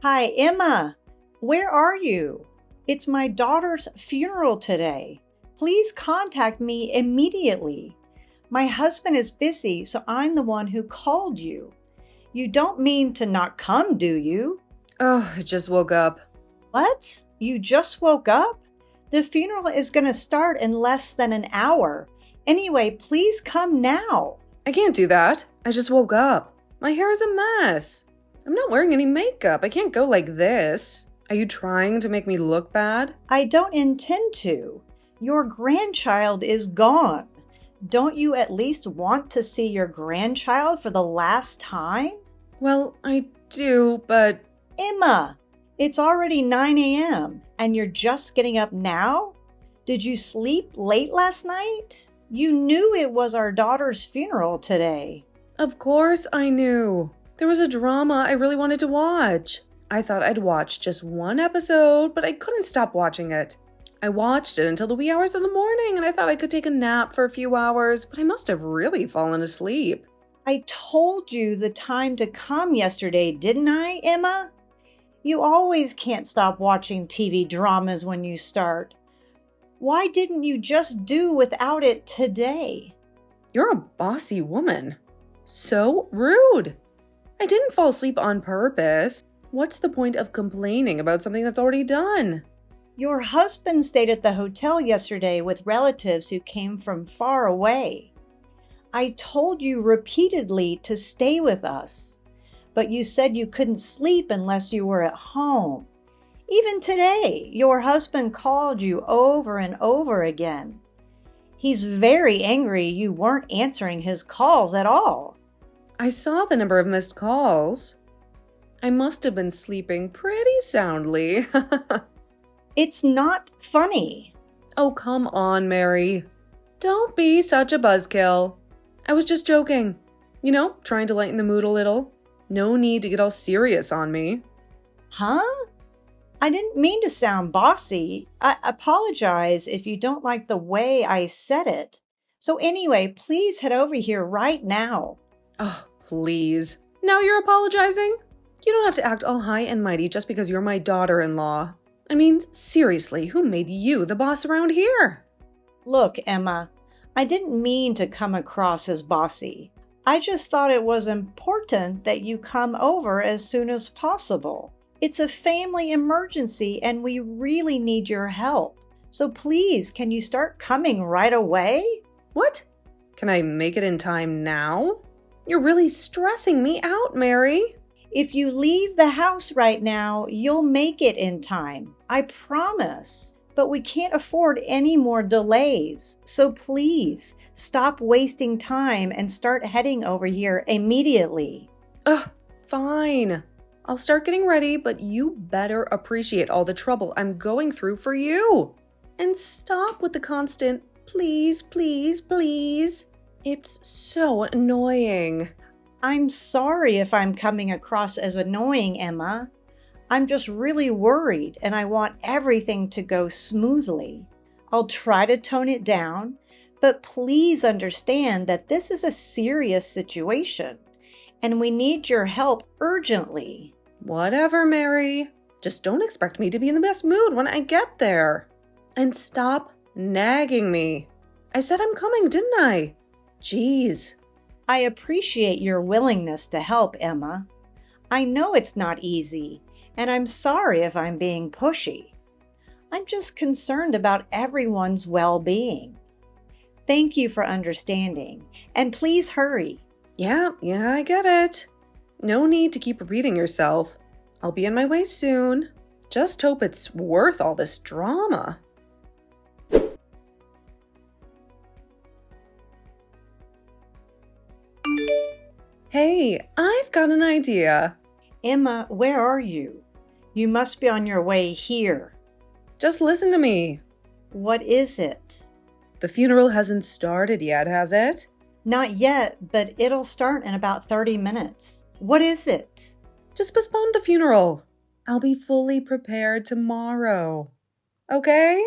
Hi, Emma. Where are you? It's my daughter's funeral today. Please contact me immediately. My husband is busy, so I'm the one who called you. You don't mean to not come, do you? Oh, I just woke up. What? You just woke up? The funeral is going to start in less than an hour. Anyway, please come now. I can't do that. I just woke up. My hair is a mess. I'm not wearing any makeup. I can't go like this. Are you trying to make me look bad? I don't intend to. Your grandchild is gone. Don't you at least want to see your grandchild for the last time? Well, I do, but... Emma, it's already 9 a.m. and you're just getting up now? Did you sleep late last night? You knew it was our daughter's funeral today. Of course I knew. There was a drama I really wanted to watch. I thought I'd watch just one episode, but I couldn't stop watching it. I watched it until the wee hours of the morning, and I thought I could take a nap for a few hours, but I must have really fallen asleep. I told you the time to come yesterday, didn't I, Emma? You always can't stop watching TV dramas when you start. Why didn't you just do without it today? You're a bossy woman. So rude. I didn't fall asleep on purpose. What's the point of complaining about something that's already done? Your husband stayed at the hotel yesterday with relatives who came from far away. I told you repeatedly to stay with us, but you said you couldn't sleep unless you were at home. Even today, your husband called you over and over again. He's very angry you weren't answering his calls at all. I saw the number of missed calls. I must have been sleeping pretty soundly. It's not funny. Oh, come on, Mary. Don't be such a buzzkill. I was just joking. You know, trying to lighten the mood a little. No need to get all serious on me. Huh? I didn't mean to sound bossy. I apologize if you don't like the way I said it. So anyway, please head over here right now. Oh, please. Now you're apologizing? You don't have to act all high and mighty just because you're my daughter-in-law. I mean, seriously, who made you the boss around here? Look, Emma, I didn't mean to come across as bossy. I just thought it was important that you come over as soon as possible. It's a family emergency and we really need your help. So please, can you start coming right away? What? Can I make it in time now? You're really stressing me out, Mary. If you leave the house right now, you'll make it in time. I promise. But we can't afford any more delays. So please, stop wasting time and start heading over here immediately. Ugh, fine. I'll start getting ready, but you better appreciate all the trouble I'm going through for you. And stop with the constant, please, please, please. It's so annoying. I'm sorry if I'm coming across as annoying, Emma. I'm just really worried and I want everything to go smoothly. I'll try to tone it down, but please understand that this is a serious situation and we need your help urgently. Whatever, Mary. Just don't expect me to be in the best mood when I get there. And stop nagging me. I said I'm coming, didn't I? Jeez. I appreciate your willingness to help, Emma. I know it's not easy, and I'm sorry if I'm being pushy. I'm just concerned about everyone's well-being. Thank you for understanding, and please hurry. Yeah, I get it. No need to keep repeating yourself. I'll be on my way soon. Just hope it's worth all this drama. Hey, I've got an idea. Emma, where are you? You must be on your way here. Just listen to me. What is it? The funeral hasn't started yet, has it? Not yet, but it'll start in about 30 minutes. What is it? Just postpone the funeral. I'll be fully prepared tomorrow. Okay?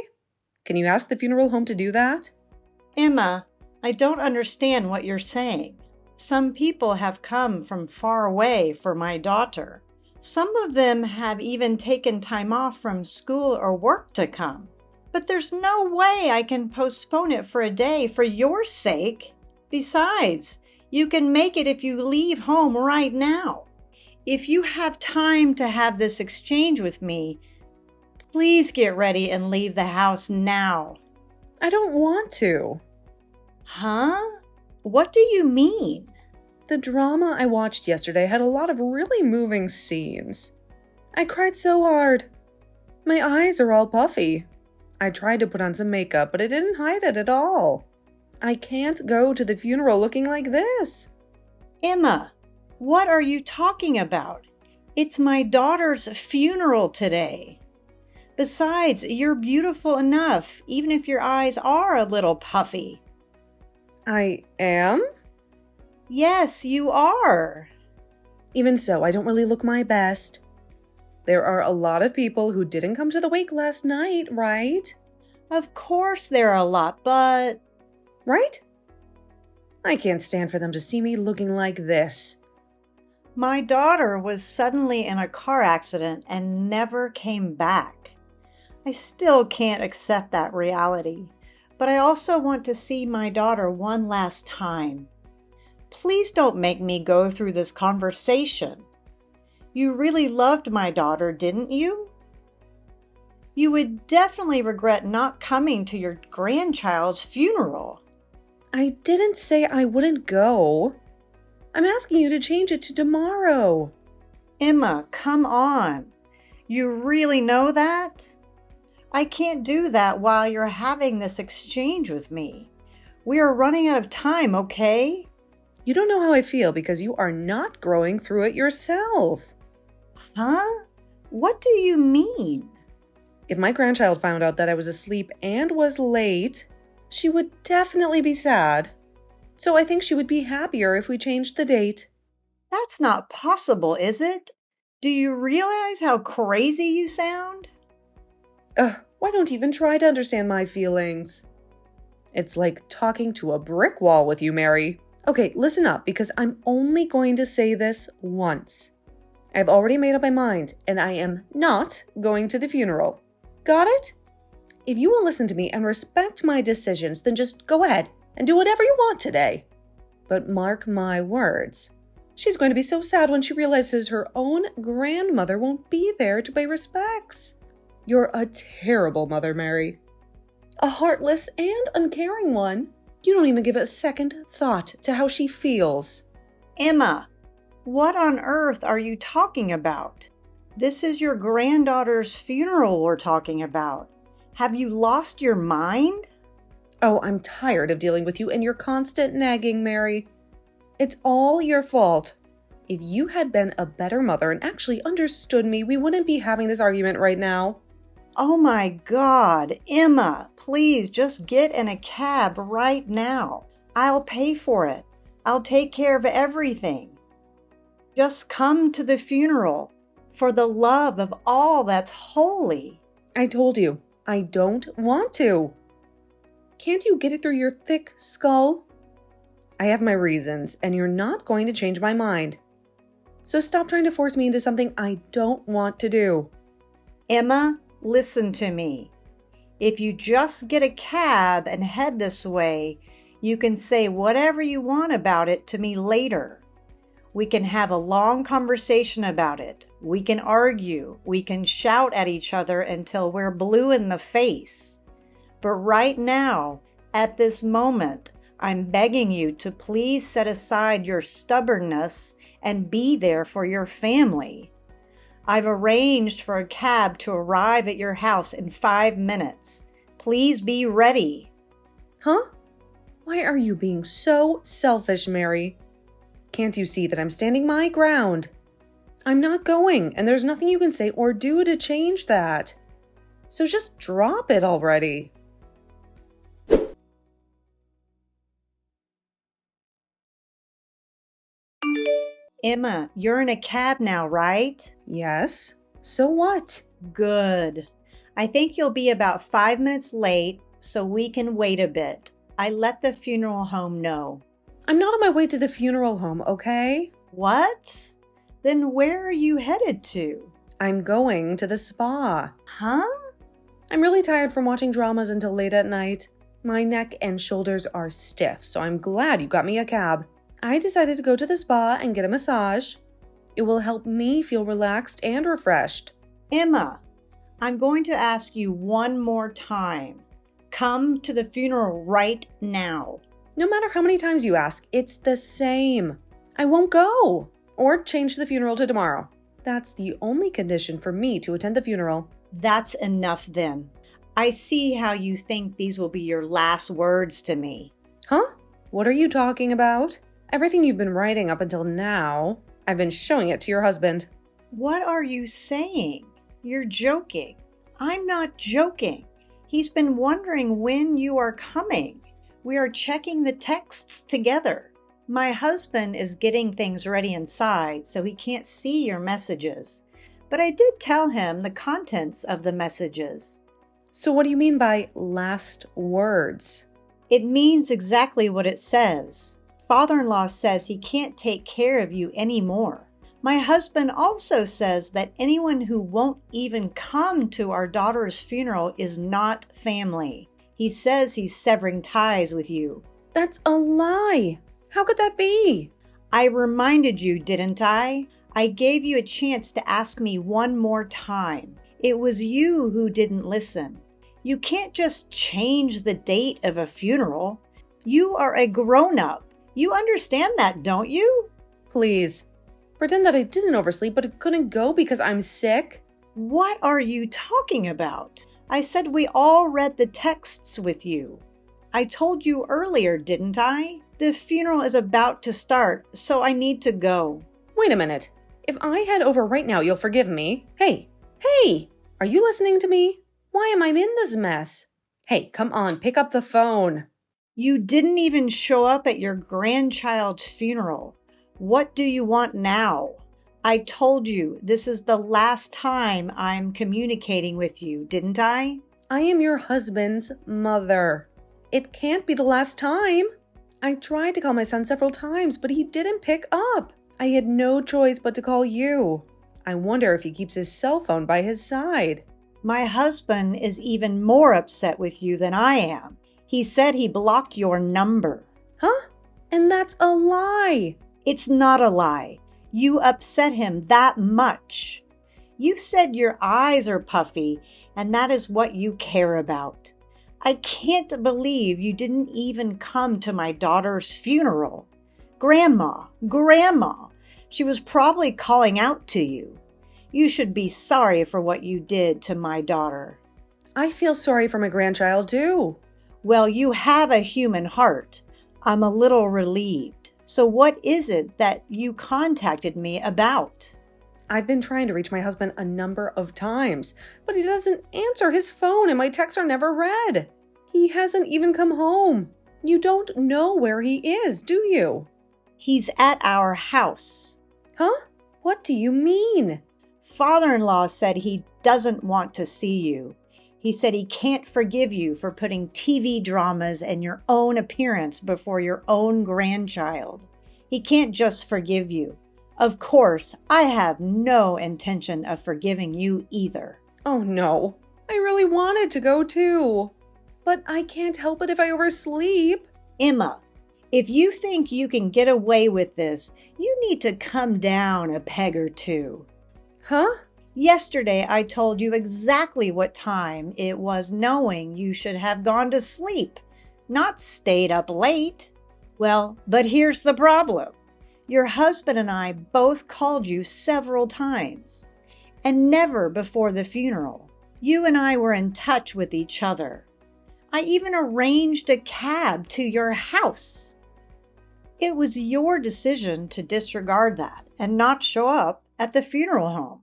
Can you ask the funeral home to do that? Emma, I don't understand what you're saying. Some people have come from far away for my daughter. Some of them have even taken time off from school or work to come. But there's no way I can postpone it for a day for your sake. Besides, you can make it if you leave home right now. If you have time to have this exchange with me, please get ready and leave the house now. I don't want to. Huh? What do you mean? The drama I watched yesterday had a lot of really moving scenes. I cried so hard. My eyes are all puffy. I tried to put on some makeup, but it didn't hide it at all. I can't go to the funeral looking like this. Emma, what are you talking about? It's my daughter's funeral today. Besides, you're beautiful enough, even if your eyes are a little puffy. I am? Yes, you are. Even so, I don't really look my best. There are a lot of people who didn't come to the wake last night, right? Of course there are a lot, but... Right? I can't stand for them to see me looking like this. My daughter was suddenly in a car accident and never came back. I still can't accept that reality, but I also want to see my daughter one last time. Please don't make me go through this conversation. You really loved my daughter, didn't you? You would definitely regret not coming to your grandchild's funeral. I didn't say I wouldn't go. I'm asking you to change it to tomorrow. Emma, come on. You really know that? I can't do that while you're having this exchange with me. We are running out of time, okay? You don't know how I feel because you are not growing through it yourself. Huh? What do you mean? If my grandchild found out that I was asleep and was late, she would definitely be sad. So I think she would be happier if we changed the date. That's not possible, is it? Do you realize how crazy you sound? Why don't you even try to understand my feelings? It's like talking to a brick wall with you, Mary. Okay, listen up, because I'm only going to say this once. I've already made up my mind, and I am not going to the funeral. Got it? If you will listen to me and respect my decisions, then just go ahead and do whatever you want today. But mark my words. She's going to be so sad when she realizes her own grandmother won't be there to pay respects. You're a terrible mother, Mary. A heartless and uncaring one. You don't even give a second thought to how she feels. Emma, what on earth are you talking about? This is your granddaughter's funeral we're talking about. Have you lost your mind? Oh, I'm tired of dealing with you and your constant nagging, Mary. It's all your fault. If you had been a better mother and actually understood me, we wouldn't be having this argument right now. Oh my God, Emma, please just get in a cab right now. I'll pay for it. I'll take care of everything. Just come to the funeral for the love of all that's holy. I told you, I don't want to. Can't you get it through your thick skull? I have my reasons, and you're not going to change my mind. So stop trying to force me into something I don't want to do. Emma, listen to me. If you just get a cab and head this way, you can say whatever you want about it to me later. We can have a long conversation about it. We can argue. We can shout at each other until we're blue in the face. But right now, at this moment, I'm begging you to please set aside your stubbornness and be there for your family. I've arranged for a cab to arrive at your house in 5 minutes. Please be ready. Huh? Why are you being so selfish, Mary? Can't you see that I'm standing my ground? I'm not going, and there's nothing you can say or do to change that. So just drop it already. Emma, you're in a cab now, right? Yes. So what? Good. I think you'll be about 5 minutes late, so we can wait a bit. I let the funeral home know. I'm not on my way to the funeral home, okay? What? Then where are you headed to? I'm going to the spa. Huh? I'm really tired from watching dramas until late at night. My neck and shoulders are stiff, so I'm glad you got me a cab. I decided to go to the spa and get a massage. It will help me feel relaxed and refreshed. Emma, I'm going to ask you one more time. Come to the funeral right now. No matter how many times you ask, it's the same. I won't go. Or change the funeral to tomorrow. That's the only condition for me to attend the funeral. That's enough then. I see how you think these will be your last words to me. Huh? What are you talking about? Everything you've been writing up until now, I've been showing it to your husband. What are you saying? You're joking. I'm not joking. He's been wondering when you are coming. We are checking the texts together. My husband is getting things ready inside, so he can't see your messages. But I did tell him the contents of the messages. So what do you mean by last words? It means exactly what it says. Father-in-law says he can't take care of you anymore. My husband also says that anyone who won't even come to our daughter's funeral is not family. He says he's severing ties with you. That's a lie. How could that be? I reminded you, didn't I? I gave you a chance to ask me one more time. It was you who didn't listen. You can't just change the date of a funeral. You are a grown-up. You understand that, don't you? Please. Pretend that I didn't oversleep, but it couldn't go because I'm sick. What are you talking about? I said we all read the texts with you. I told you earlier, didn't I? The funeral is about to start, so I need to go. Wait a minute. If I head over right now, you'll forgive me. Hey! Are you listening to me? Why am I in this mess? Hey, come on, pick up the phone. You didn't even show up at your grandchild's funeral. What do you want now? I told you this is the last time I'm communicating with you, didn't I? I am your husband's mother. It can't be the last time. I tried to call my son several times, but he didn't pick up. I had no choice but to call you. I wonder if he keeps his cell phone by his side. My husband is even more upset with you than I am. He said he blocked your number. Huh? And that's a lie. It's not a lie. You upset him that much. You said your eyes are puffy, and that is what you care about. I can't believe you didn't even come to my daughter's funeral. Grandma, she was probably calling out to you. You should be sorry for what you did to my daughter. I feel sorry for my grandchild too. Well, you have a human heart. I'm a little relieved. So what is it that you contacted me about? I've been trying to reach my husband a number of times, but he doesn't answer his phone and my texts are never read. He hasn't even come home. You don't know where he is, do you? He's at our house. Huh? What do you mean? Father-in-law said he doesn't want to see you. He said he can't forgive you for putting TV dramas and your own appearance before your own grandchild. He can't just forgive you. Of course, I have no intention of forgiving you either. Oh no, I really wanted to go too. But I can't help it if I oversleep. Emma, if you think you can get away with this, you need to come down a peg or two. Huh? Yesterday, I told you exactly what time it was, knowing you should have gone to sleep, not stayed up late. Well, but here's the problem. Your husband and I both called you several times, and never before the funeral. You and I were in touch with each other. I even arranged a cab to your house. It was your decision to disregard that and not show up at the funeral home.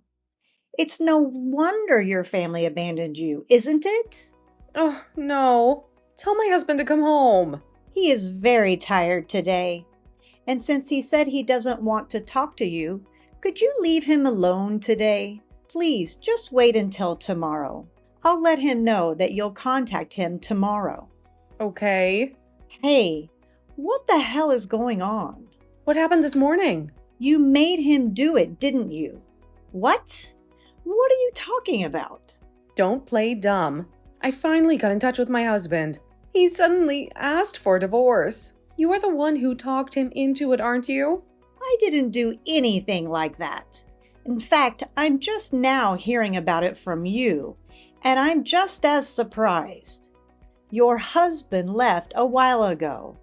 It's no wonder your family abandoned you, isn't it? Oh, no. Tell my husband to come home. He is very tired today. And since he said he doesn't want to talk to you, could you leave him alone today? Please, just wait until tomorrow. I'll let him know that you'll contact him tomorrow. Okay. Hey, what the hell is going on? What happened this morning? You made him do it, didn't you? What? What are you talking about? Don't play dumb. I finally got in touch with my husband. He suddenly asked for a divorce. You are the one who talked him into it, aren't you? I didn't do anything like that. In fact, I'm just now hearing about it from you, and I'm just as surprised. Your husband left a while ago.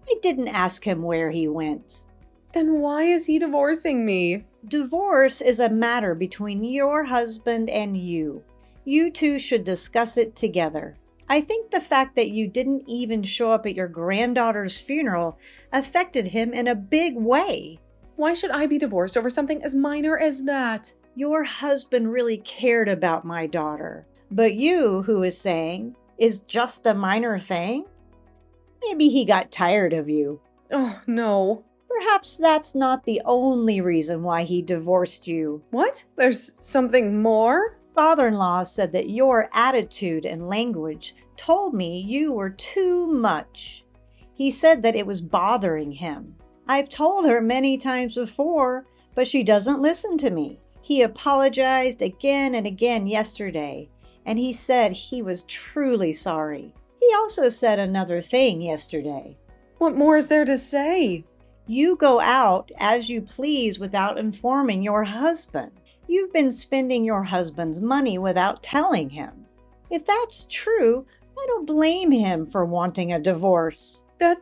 I didn't ask him where he went. Then why is he divorcing me? Divorce is a matter between your husband and you. You two should discuss it together. I think the fact that you didn't even show up at your granddaughter's funeral affected him in a big way. Why should I be divorced over something as minor as that? Your husband really cared about my daughter, but you, who is saying, is just a minor thing? Maybe he got tired of you. Oh, no. Perhaps that's not the only reason why he divorced you. What? There's something more? Father-in-law said that your attitude and language told me you were too much. He said that it was bothering him. I've told her many times before, but she doesn't listen to me. He apologized again and again yesterday, and he said he was truly sorry. He also said another thing yesterday. What more is there to say? You go out as you please without informing your husband. You've been spending your husband's money without telling him. If that's true, I don't blame him for wanting a divorce. That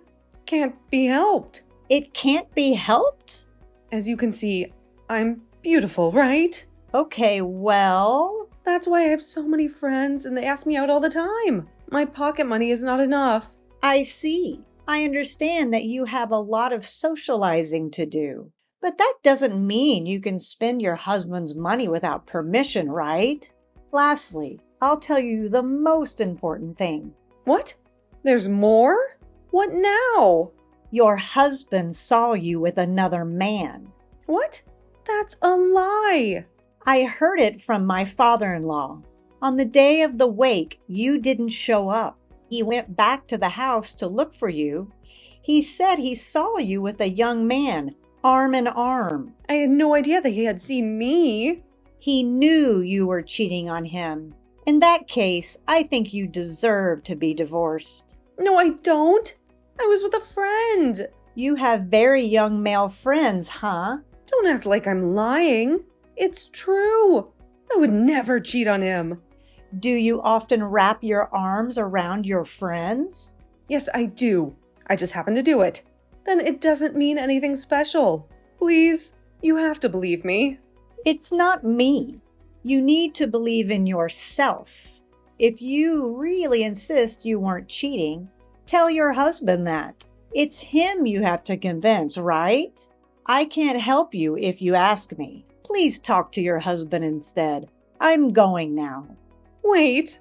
can't be helped. It can't be helped? As you can see, I'm beautiful, right? Okay, well... That's why I have so many friends and they ask me out all the time. My pocket money is not enough. I see. I understand that you have a lot of socializing to do. But that doesn't mean you can spend your husband's money without permission, right? Lastly, I'll tell you the most important thing. What? There's more? What now? Your husband saw you with another man. What? That's a lie. I heard it from my father-in-law. On the day of the wake, you didn't show up. He went back to the house to look for you. He said he saw you with a young man, arm in arm. I had no idea that he had seen me. He knew you were cheating on him. In that case, I think you deserve to be divorced. No, I don't. I was with a friend. You have very young male friends, huh? Don't act like I'm lying. It's true. I would never cheat on him. Do you often wrap your arms around your friends? Yes, I do. I just happen to do it. Then it doesn't mean anything special. Please, you have to believe me. It's not me. You need to believe in yourself. If you really insist you weren't cheating, tell your husband that. It's him you have to convince, right? I can't help you if you ask me. Please talk to your husband instead. I'm going now. Wait.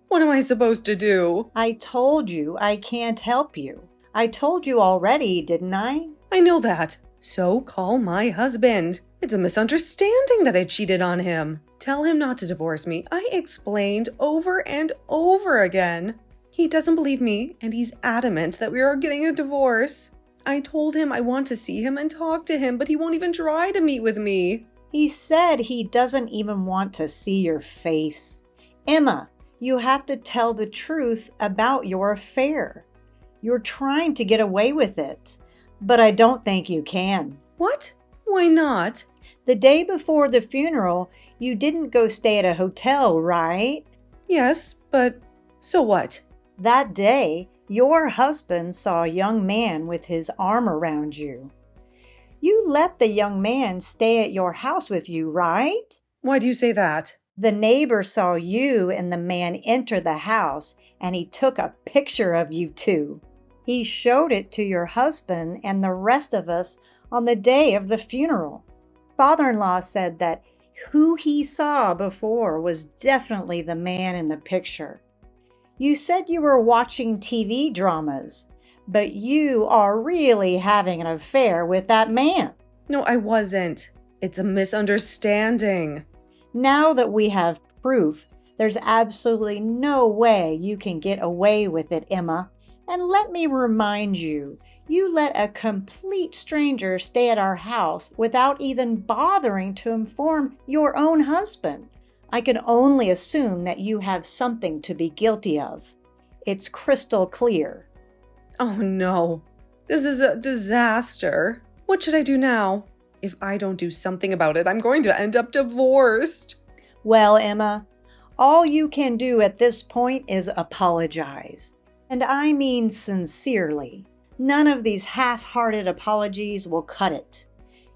What am I supposed to do? I told you I can't help you. I told you already, didn't I? I know that. So call my husband. It's a misunderstanding that I cheated on him. Tell him not to divorce me. I explained over and over again. He doesn't believe me, and he's adamant that we are getting a divorce. I told him I want to see him and talk to him, but he won't even try to meet with me. He said he doesn't even want to see your face. Emma, you have to tell the truth about your affair. You're trying to get away with it, but I don't think you can. What? Why not? The day before the funeral, you didn't go stay at a hotel, right? Yes, but so what? That day, your husband saw a young man with his arm around you. You let the young man stay at your house with you, right? Why do you say that? The neighbor saw you and the man enter the house, and he took a picture of you two. He showed it to your husband and the rest of us on the day of the funeral. Father-in-law said that who he saw before was definitely the man in the picture. You said you were watching TV dramas, but you are really having an affair with that man. No, I wasn't. It's a misunderstanding. Now that we have proof There's absolutely no way you can get away with it, Emma. And let me remind you, you let a complete stranger stay at our house without even bothering to inform your own husband. I can only assume that you have something to be guilty of. It's crystal clear. Oh no, this is a disaster. What should I do now? If I don't do something about it, I'm going to end up divorced. Well, Emma, all you can do at this point is apologize. And I mean sincerely. None of these half-hearted apologies will cut it.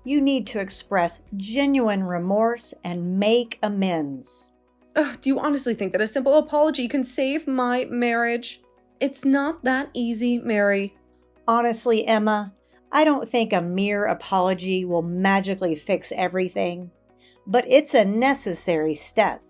You need to express genuine remorse and make amends. Do you honestly think that a simple apology can save my marriage? It's not that easy, Mary. Honestly, Emma, I don't think a mere apology will magically fix everything, but it's a necessary step.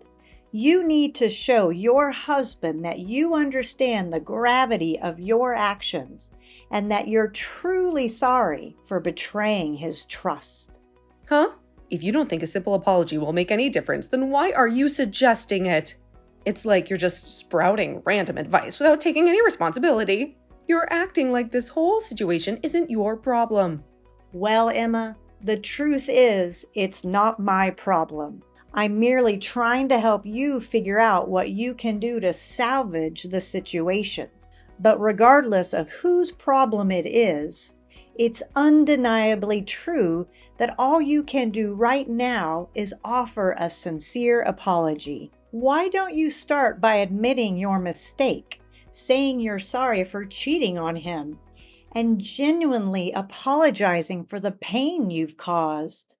You need to show your husband that you understand the gravity of your actions and that you're truly sorry for betraying his trust. Huh? If you don't think a simple apology will make any difference, then why are you suggesting it? It's like you're just sprouting random advice without taking any responsibility. You're acting like this whole situation isn't your problem. Well, Emma, the truth is, it's not my problem. I'm merely trying to help you figure out what you can do to salvage the situation. But regardless of whose problem it is, it's undeniably true that all you can do right now is offer a sincere apology. Why don't you start by admitting your mistake, saying you're sorry for cheating on him, and genuinely apologizing for the pain you've caused?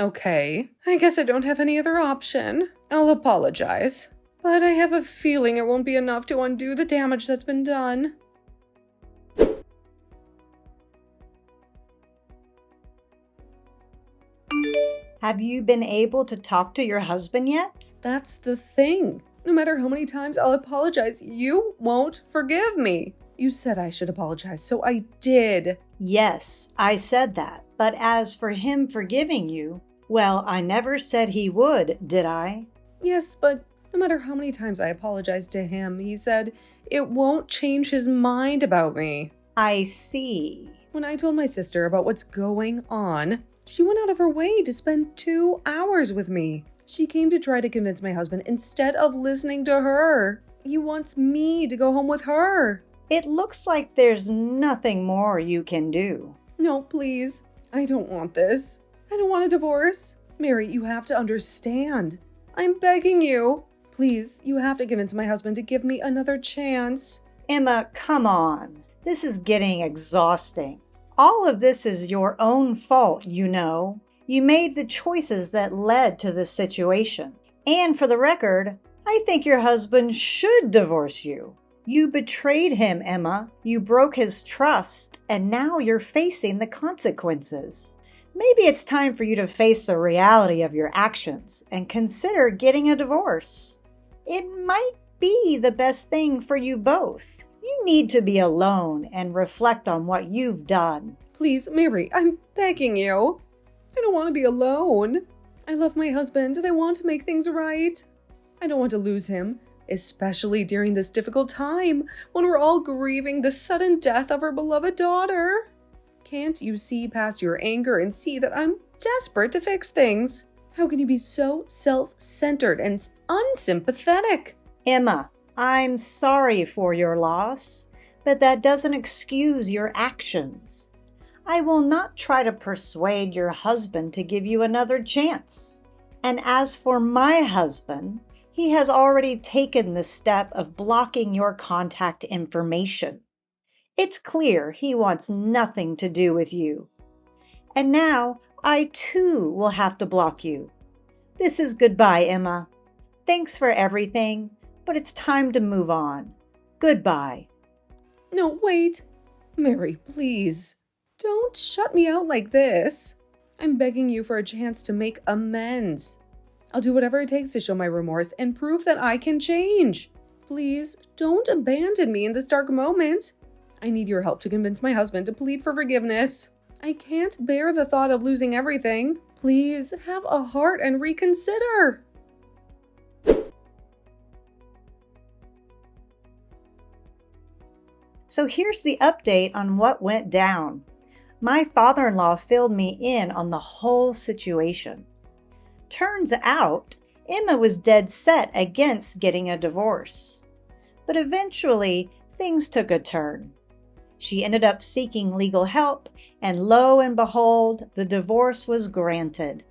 Okay, I guess I don't have any other option. I'll apologize. But I have a feeling it won't be enough to undo the damage that's been done. Have you been able to talk to your husband yet? That's the thing. No matter how many times I'll apologize, you won't forgive me. You said I should apologize, so I did. Yes, I said that. But as for him forgiving you, well, I never said he would, did I? Yes, but no matter how many times I apologized to him, he said it won't change his mind about me. I see. When I told my sister about what's going on, she went out of her way to spend 2 hours with me. She came to try to convince my husband instead of listening to her. He wants me to go home with her. It looks like there's nothing more you can do. No, please. I don't want this. I don't want a divorce. Mary, you have to understand. I'm begging you. Please, you have to convince my husband to give me another chance. Emma, come on. This is getting exhausting. All of this is your own fault, you know. You made the choices that led to this situation. And for the record, I think your husband should divorce you. You betrayed him, Emma. You broke his trust, and now you're facing the consequences. Maybe it's time for you to face the reality of your actions and consider getting a divorce. It might be the best thing for you both. You need to be alone and reflect on what you've done. Please, Mary, I'm begging you. I don't want to be alone. I love my husband and I want to make things right. I don't want to lose him, especially during this difficult time when we're all grieving the sudden death of our beloved daughter. Can't you see past your anger and see that I'm desperate to fix things? How can you be so self-centered and unsympathetic? Emma, I'm sorry for your loss, but that doesn't excuse your actions. I will not try to persuade your husband to give you another chance. And as for my husband, he has already taken the step of blocking your contact information. It's clear he wants nothing to do with you. And now I too will have to block you. This is goodbye, Emma. Thanks for everything, but it's time to move on. Goodbye. No, wait. Mary, please. Don't shut me out like this. I'm begging you for a chance to make amends. I'll do whatever it takes to show my remorse and prove that I can change. Please, don't abandon me in this dark moment. I need your help to convince my husband to plead for forgiveness. I can't bear the thought of losing everything. Please, have a heart and reconsider. So here's the update on what went down. My father-in-law filled me in on the whole situation. Turns out, Emma was dead set against getting a divorce. But eventually, things took a turn. She ended up seeking legal help, and lo and behold, the divorce was granted.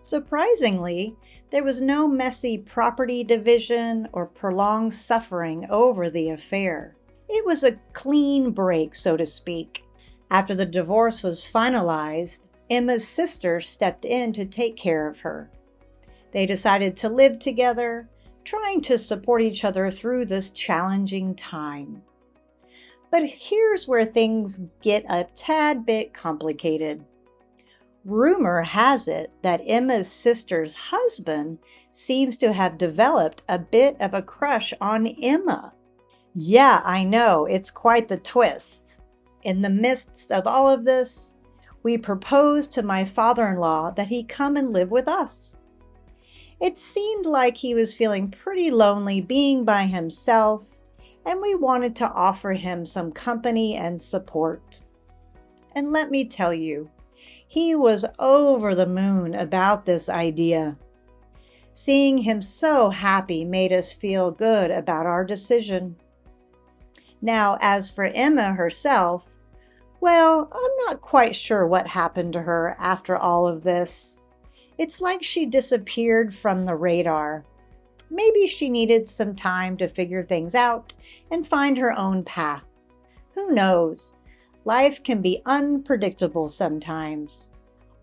Surprisingly, there was no messy property division or prolonged suffering over the affair. It was a clean break, so to speak. After the divorce was finalized, Emma's sister stepped in to take care of her. They decided to live together, trying to support each other through this challenging time. But here's where things get a tad bit complicated. Rumor has it that Emma's sister's husband seems to have developed a bit of a crush on Emma. Yeah, I know, it's quite the twist. In the midst of all of this, we proposed to my father-in-law that he come and live with us. It seemed like he was feeling pretty lonely being by himself, and we wanted to offer him some company and support. And let me tell you, he was over the moon about this idea. Seeing him so happy made us feel good about our decision. Now, as for Emma herself, well, I'm not quite sure what happened to her after all of this. It's like she disappeared from the radar. Maybe she needed some time to figure things out and find her own path. Who knows? Life can be unpredictable sometimes.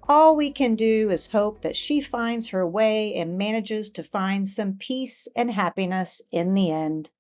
All we can do is hope that she finds her way and manages to find some peace and happiness in the end.